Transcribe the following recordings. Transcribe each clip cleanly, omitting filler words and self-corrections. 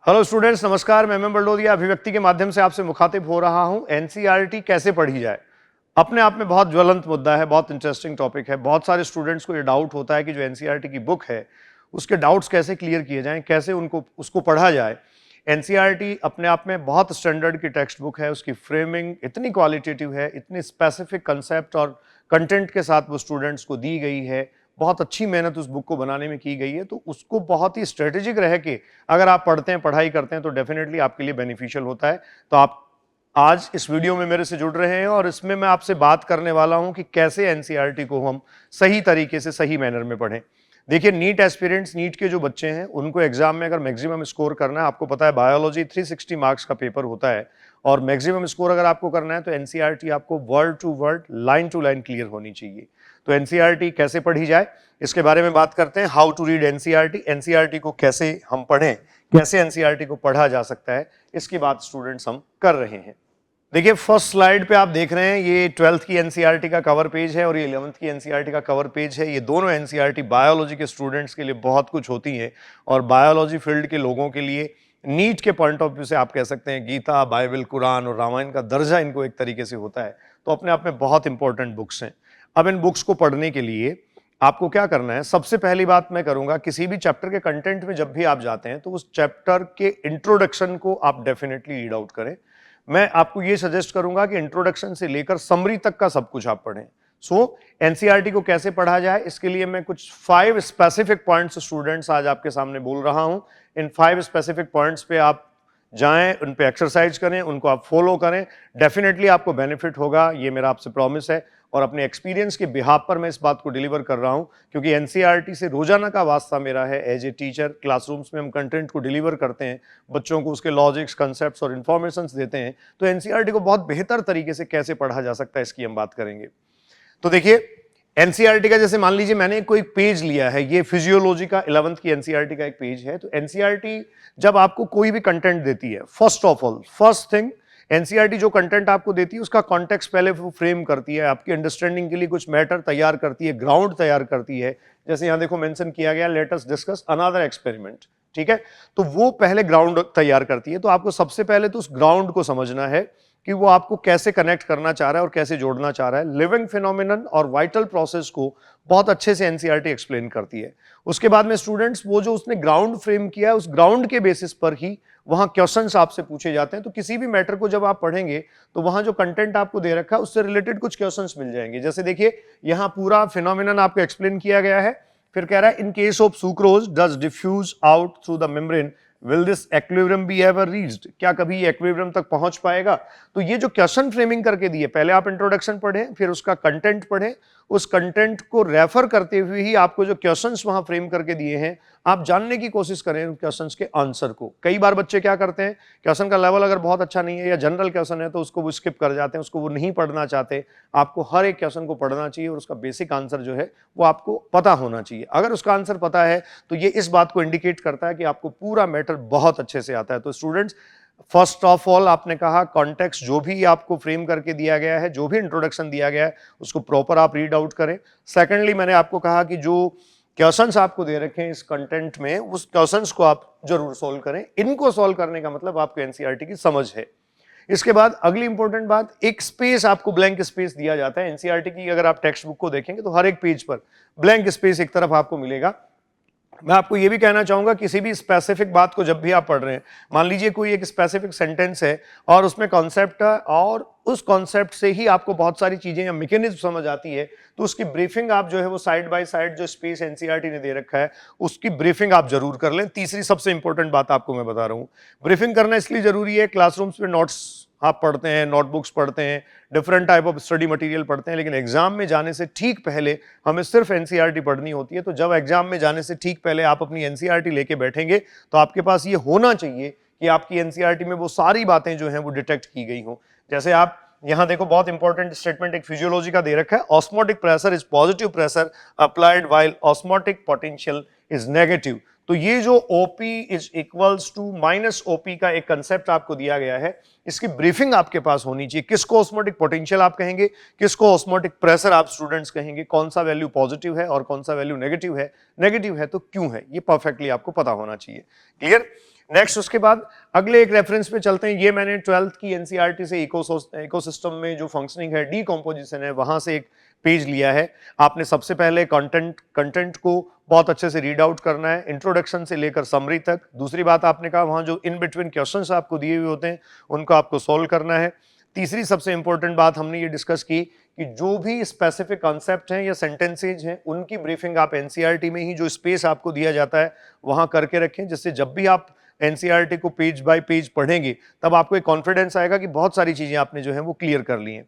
Hello students, नमस्कार। मैं M Barodia अभिव्यक्ति के माध्यम से आपसे मुखातिब हो रहा हूं। एनसीईआरटी कैसे पढ़ी जाए, अपने आप में बहुत ज्वलंत मुद्दा है, बहुत इंटरेस्टिंग टॉपिक है। बहुत सारे स्टूडेंट्स को ये डाउट होता है कि जो एनसीईआरटी की बुक है उसके डाउट्स कैसे क्लियर किए जाएं, कैसे उसको पढ़ा जाए। एनसीईआरटी अपने आप में बहुत स्टैंडर्ड की टेक्स्ट बुक है। उसकी फ्रेमिंग इतनी क्वालिटेटिव है, इतनी स्पेसिफिक कंसेप्ट और कंटेंट के साथ वो स्टूडेंट्स को दी गई है। बहुत अच्छी मेहनत उस बुक को बनाने में की गई है, तो उसको बहुत ही स्ट्रेटेजिक रह के अगर आप पढ़ते हैं, पढ़ाई करते हैं, तो डेफिनेटली आपके लिए बेनिफिशियल होता है। तो आप आज इस वीडियो में मेरे से जुड़ रहे हैं और इसमें मैं आपसे बात करने वाला हूं कि कैसे एनसीईआरटी को हम सही तरीके से, सही मैनर में पढ़ें। देखिए, नीट एस्पिरेंट्स, नीट के जो बच्चे हैं, उनको एग्जाम में अगर मैक्सिमम स्कोर करना है, आपको पता है बायोलॉजी 360 मार्क्स का पेपर होता है और मैक्सिमम स्कोर अगर आपको करना है तो एनसीईआरटी आपको word to word, line to line clear होनी चाहिए। तो एनसीईआरटी कैसे पढ़ी जाए, इसके बारे में बात करते हैं। How to read NCERT, NCERT को कैसे हम पढ़ें, कैसे एनसीईआरटी को पढ़ा जा सकता है, इसकी बात स्टूडेंट्स हम कर रहे हैं। देखिए, फर्स्ट स्लाइड पे आप देख रहे हैं, ये 12th की एनसीईआरटी का कवर पेज है और ये 11th की एनसीईआरटी का कवर पेज है। ये दोनों एनसीईआरटी बायोलॉजी के स्टूडेंट्स के लिए बहुत कुछ होती हैं और बायोलॉजी फील्ड के लोगों के लिए नीट के पॉइंट ऑफ व्यू से आप कह सकते हैं गीता, बाइबल, कुरान और रामायण का दर्जा इनको एक तरीके से होता है। तो अपने आप में बहुत इंपॉर्टेंट बुक्स हैं। अब इन बुक्स को पढ़ने के लिए आपको क्या करना है, सबसे पहली बात मैं करूंगा, किसी भी चैप्टर के कंटेंट में जब भी आप जाते हैं तो उस चैप्टर के इंट्रोडक्शन को आप डेफिनेटली रीड आउट करें। मैं आपको ये सजेस्ट करूंगा कि इंट्रोडक्शन से लेकर समरी तक का सब कुछ आप पढ़ें। एनसीईआरटी को कैसे पढ़ा जाए, इसके लिए मैं कुछ 5 स्पेसिफिक पॉइंट्स स्टूडेंट्स आज आपके सामने बोल रहा हूं। इन 5 स्पेसिफिक पॉइंट्स पे आप जाएं, उन पे एक्सरसाइज करें, उनको आप फॉलो करें। डेफिनेटली आपको बेनिफिट होगा, ये मेरा आपसे प्रॉमिस है और अपने एक्सपीरियंस के बिहाफ पर मैं इस बात को डिलीवर कर रहा हूं, क्योंकि एनसीईआरटी से रोजाना का वास्ता मेरा है। एज ए टीचर क्लासरूम्स में हम कंटेंट को डिलीवर करते हैं, बच्चों को उसके लॉजिक्स, कंसेप्ट्स और इन्फॉर्मेशंस देते हैं। तो एनसीईआरटी को बहुत बेहतर तरीके से कैसे पढ़ा जा सकता है, इसकी हम बात करेंगे। तो देखिए, एनसीईआरटी का जैसे मान लीजिए मैंने कोई पेज लिया है, ये फिजियोलॉजी का 11th की एनसीईआरटी का एक पेज है। तो एनसीईआरटी जब आपको कोई भी कंटेंट देती है, first of all, first thing, NCERT जो कंटेंट आपको देती है उसका कॉन्टेक्स्ट पहले वो फ्रेम करती है, आपकी अंडरस्टैंडिंग के लिए कुछ मैटर तैयार करती है, ग्राउंड तैयार करती है। जैसे यहां देखो मेंशन किया गया, let us discuss another experiment, ठीक है। तो वो पहले ग्राउंड तैयार करती है। तो आपको सबसे पहले तो उस ग्राउंड को समझना है कि वो आपको कैसे कनेक्ट करना चाह रहा है और कैसे जोड़ना चाह रहा है। लिविंग फिनोमिनन और वाइटल प्रोसेस को बहुत अच्छे से एनसीईआरटी एक्सप्लेन करती है। उसके बाद में स्टूडेंट्स, वो जो उसने ग्राउंड फ्रेम किया है, उस ग्राउंड के बेसिस पर ही वहां क्वेश्चंस आपसे पूछे जाते हैं। तो किसी भी मैटर को जब आप पढ़ेंगे तो वहां जो कंटेंट आपको दे रखा है उससे रिलेटेड कुछ क्वेश्चंस मिल जाएंगे। जैसे देखिए, यहां पूरा फिनोमिनन आपको एक्सप्लेन किया गया है। फिर कह रहा है, in case of sucrose does diffuse out through the membrane, will this equilibrium be ever reached, क्या कभी एक्विलिब्रियम तक पहुंच पाएगा। तो ये जो क्वेश्चन फ्रेमिंग करके दिए, पहले आप इंट्रोडक्शन पढ़ें, फिर उसका कंटेंट पढ़ें, उस कंटेंट को रेफर करते हुए ही आपको जो क्वेश्चंस वहां फ्रेम करके दिए हैं, आप जानने की कोशिश करें उन क्वेश्चंस के आंसर को। कई बार बच्चे क्या करते हैं, क्वेश्चन का लेवल अगर बहुत अच्छा नहीं है या जनरल क्वेश्चन है तो उसको वो स्किप कर जाते हैं, उसको वो नहीं पढ़ना चाहते। आपको हर एक क्वेश्चन को पढ़ना चाहिए और उसका बेसिक आंसर जो है वो आपको पता होना चाहिए। अगर उसका आंसर पता है तो ये इस बात को इंडिकेट करता है कि आपको पूरा मैटर बहुत अच्छे से आता है। तो स्टूडेंट्स, फर्स्ट ऑफ ऑल आपने कहा, कॉन्टेक्स्ट जो भी आपको फ्रेम करके दिया गया है, जो भी इंट्रोडक्शन दिया गया है, उसको प्रॉपर आप रीड आउट करें। सेकेंडली, मैंने आपको कहा कि जो क्वेश्चंस आपको दे रखे हैं इस कंटेंट में, उस क्वेश्चंस को आप जरूर सोल्व करें। इनको सोल्व करने का मतलब आपको एनसीईआरटी की समझ है। इसके बाद अगली इंपॉर्टेंट बात, एक स्पेस आपको, ब्लैंक स्पेस दिया जाता है एनसीईआरटी की। अगर आप टेक्स्ट बुक को देखेंगे तो हर एक पेज पर ब्लैंक स्पेस एक तरफ आपको मिलेगा। मैं आपको यह भी कहना चाहूंगा, किसी भी स्पेसिफिक बात को जब भी आप पढ़ रहे हैं, मान लीजिए कोई एक स्पेसिफिक सेंटेंस है और उसमें कॉन्सेप्ट है और उस कॉन्सेप्ट से ही आपको बहुत सारी चीजें या मैकेनिज्म समझ आती है, तो उसकी ब्रीफिंग आप जो है वो साइड बाय साइड जो स्पेस एनसीईआरटी ने दे रखा है उसकी ब्रीफिंग आप जरूर कर लें। तीसरी सबसे इंपॉर्टेंट बात आपको मैं बता रहा हूं, ब्रीफिंग करना इसलिए जरूरी है, क्लासरूम्स में नोट्स आप पढ़ते हैं, नोटबुक्स पढ़ते हैं, different type of study material पढ़ते हैं, लेकिन एग्जाम में जाने से ठीक पहले हमें सिर्फ एनसीईआरटी पढ़नी होती है। तो जब एग्जाम में जाने से ठीक पहले आप अपनी एनसीईआरटी लेके बैठेंगे तो आपके पास ये होना चाहिए कि आपकी एनसीईआरटी में वो सारी बातें जो हैं वो डिटेक्ट की गई हों। जैसे आप यहां देखो, बहुत इंपॉर्टेंट स्टेटमेंट एक फिजियोलॉजी का दे रखा है, osmotic pressure is positive pressure applied while osmotic potential is negative. तो ये जो OP is equals to minus OP का एक कंसेप्ट आपको दिया गया है, इसकी ब्रीफिंग आपके पास होनी चाहिए। किसको ऑस्मोटिक पोटेंशियल आप कहेंगे, किसको ऑस्मोटिक प्रेशर आप स्टूडेंट्स कहेंगे, कौन सा वैल्यू पॉजिटिव है और कौन सा वैल्यू नेगेटिव है तो क्यों है, ये परफेक्टली आपको पता होना चाहिए। क्लियर। नेक्स्ट उसके बाद अगले एक रेफरेंस पे चलते हैं। ये मैंने 12th की एनसीईआरटी से इकोसिस्टम में जो फंक्शनिंग है, डीकंपोजिशन है, वहां से एक पेज लिया है। आपने सबसे पहले कंटेंट को बहुत अच्छे से रीड आउट करना है, इंट्रोडक्शन से लेकर समरी तक। दूसरी बात आपने कहा वहां जो इन बिटवीन क्वेश्चंस आपको दिए हुए होते हैं उनको आपको सॉल्व करना है। तीसरी सबसे इंपॉर्टेंट बात हमने ये डिस्कस की कि जो भी स्पेसिफिक कॉन्सेप्ट हैं या सेंटेंसेज हैं उनकी ब्रीफिंग आप एनसीईआरटी में ही जो स्पेस आपको दिया जाता है वहां करके रखें, जिससे जब भी आप एनसीईआरटी को पेज बाय पेज पढ़ेंगे तब आपको एक कॉन्फिडेंस आएगा कि बहुत सारी चीजें आपने जो है वो क्लियर कर ली हैं।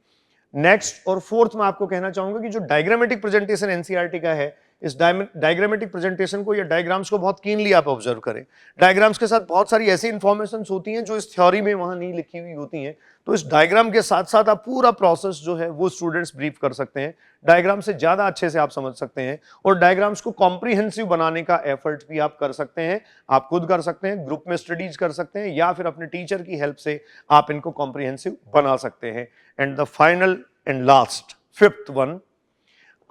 नेक्स्ट और फोर्थ में आपको कहना चाहूंगा कि जो डायग्रामेटिक प्रेजेंटेशन एनसीईआरटी का है, इस डायग्रामेटिक प्रेजेंटेशन को या डायग्राम्स को बहुत कीनली आप ऑब्जर्व करें। डायग्राम्स के साथ बहुत सारी ऐसी इंफॉर्मेशन होती हैं जो इस थ्योरी में वहां नहीं लिखी हुई होती हैं, तो इस डायग्राम के साथ साथ आप पूरा प्रोसेस जो है वो स्टूडेंट्स ब्रीफ कर सकते हैं। डायग्राम से ज्यादा अच्छे से आप समझ सकते हैं और डायग्राम्स को कॉम्प्रिहेंसिव बनाने का एफर्ट भी आप कर सकते हैं। आप खुद कर सकते हैं, ग्रुप में स्टडीज कर सकते हैं, या फिर अपने टीचर की हेल्प से आप इनको कॉम्प्रिहेंसिव बना सकते हैं। And the final and last fifth one,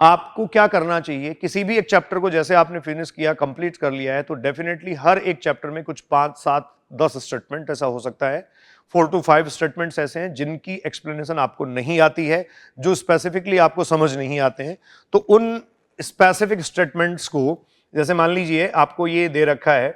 आपको क्या करना चाहिए किसी भी एक चैप्टर को जैसे आपने फिनिश किया, कंप्लीट कर लिया है, तो डेफिनेटली हर एक चैप्टर में कुछ 5, 7, 10 स्टेटमेंट ऐसा हो सकता है, 4 to 5 स्टेटमेंट्स ऐसे हैं जिनकी एक्सप्लेनेशन आपको नहीं आती है, जो स्पेसिफिकली आपको समझ नहीं आते हैं। तो उन स्पेसिफिक स्टेटमेंट्स को, जैसे मान लीजिए आपको ये दे रखा है,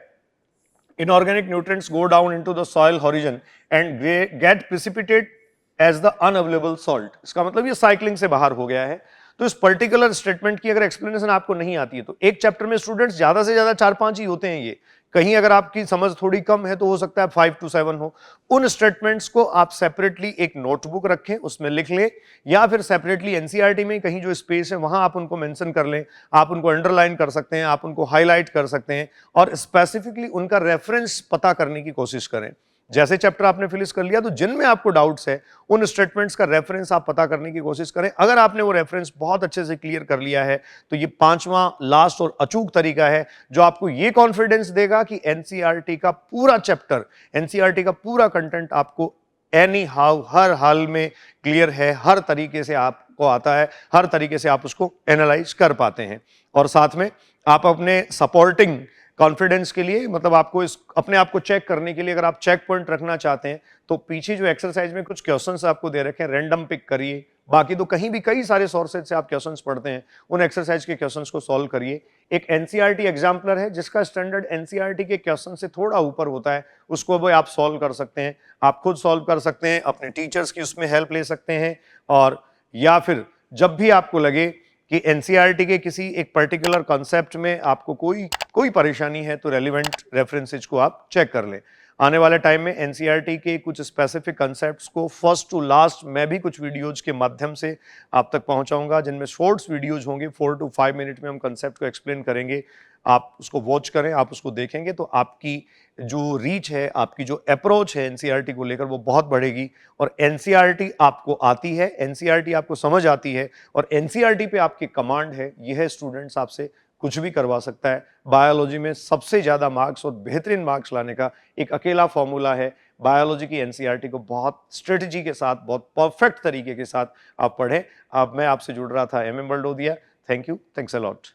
inorganic nutrients go down into the soil horizon and get precipitate as the unavailable salt. इसका मतलब ये साइक्लिंग से बाहर हो गया है। तो इस पर्टिकुलर स्टेटमेंट की अगर एक्सप्लेनेशन आपको नहीं आती है, तो एक चैप्टर में स्टूडेंट्स ज्यादा से ज्यादा 4-5 ही होते हैं, ये कहीं अगर आपकी समझ थोड़ी कम है तो हो सकता है 5 to 7 हो। उन स्टेटमेंट्स को आप सेपरेटली एक नोटबुक रखें, उसमें लिख लें, या फिर सेपरेटली एनसीईआरटी में कहीं जो स्पेस है वहां आप उनको मेंशन कर लें। आप उनको अंडरलाइन कर सकते हैं, आप उनको हाईलाइट कर सकते हैं और स्पेसिफिकली उनका रेफरेंस पता करने की कोशिश करें। जैसे चैप्टर आपने फिनिश कर लिया तो जिनमें आपको डाउट्स है उन स्टेटमेंट्स का रेफरेंस आप पता करने की कोशिश करें। अगर आपने वो रेफरेंस बहुत अच्छे से क्लियर कर लिया है तो ये 5वां लास्ट और अचूक तरीका है जो आपको ये कॉन्फिडेंस देगा कि एनसीईआरटी का पूरा चैप्टर, एनसीईआरटी का पूरा कंटेंट आपको एनी हाउ हर हाल में क्लियर है, हर तरीके से आपको आता है, हर तरीके से आप उसको एनालाइज कर पाते हैं। और साथ में आप अपने सपोर्टिंग कॉन्फिडेंस के लिए, मतलब आपको इस अपने आप को चेक करने के लिए अगर आप चेक पॉइंट रखना चाहते हैं तो पीछे जो एक्सरसाइज में कुछ क्वेश्चंस आपको दे रखे हैं, रैंडम पिक करिए। बाकी तो कहीं भी कई सारे सोर्सेज से आप क्वेश्चंस पढ़ते हैं, उन एक्सरसाइज के क्वेश्चंस को सॉल्व करिए। एक एनसीईआरटी एग्जाम्पलर है जिसका स्टैंडर्ड एनसीईआरटी के क्वेश्चन से थोड़ा ऊपर होता है, उसको भी आप सॉल्व कर सकते हैं। आप खुद सॉल्व कर सकते हैं, अपने टीचर्स की उसमें हेल्प ले सकते हैं, और या फिर जब भी आपको लगे कि एनसीईआरटी के किसी एक पर्टिकुलर कॉन्सेप्ट में आपको कोई परेशानी है तो रेलिवेंट रेफरेंसेज को आप चेक कर लें। आने वाले टाइम में एनसीईआरटी के कुछ स्पेसिफिक कॉन्सेप्ट्स को फर्स्ट टू लास्ट मैं भी कुछ वीडियोज के माध्यम से आप तक पहुंचाऊंगा, जिनमें शॉर्ट्स वीडियोज होंगे, 4 to 5 मिनट में हम कॉन्सेप्ट को एक्सप्लेन करेंगे। आप उसको वॉच करें, आप उसको देखेंगे तो आपकी जो रीच है, आपकी जो अप्रोच है एनसीईआरटी को लेकर वो बहुत बढ़ेगी। और एनसीईआरटी आपको आती है, एनसीईआरटी आपको समझ आती है और एनसीईआरटी पे आपकी कमांड है, यह स्टूडेंट्स आपसे कुछ भी करवा सकता है। बायोलॉजी में सबसे ज्यादा मार्क्स और बेहतरीन मार्क्स लाने का एक अकेला फॉर्मूला है, बायोलॉजी की एनसीईआरटी को बहुत स्ट्रेटजी के साथ, बहुत परफेक्ट तरीके के साथ आप पढ़ें। अब मैं आपसे जुड़ रहा था MM Baldodiya. Thank you, thanks a lot.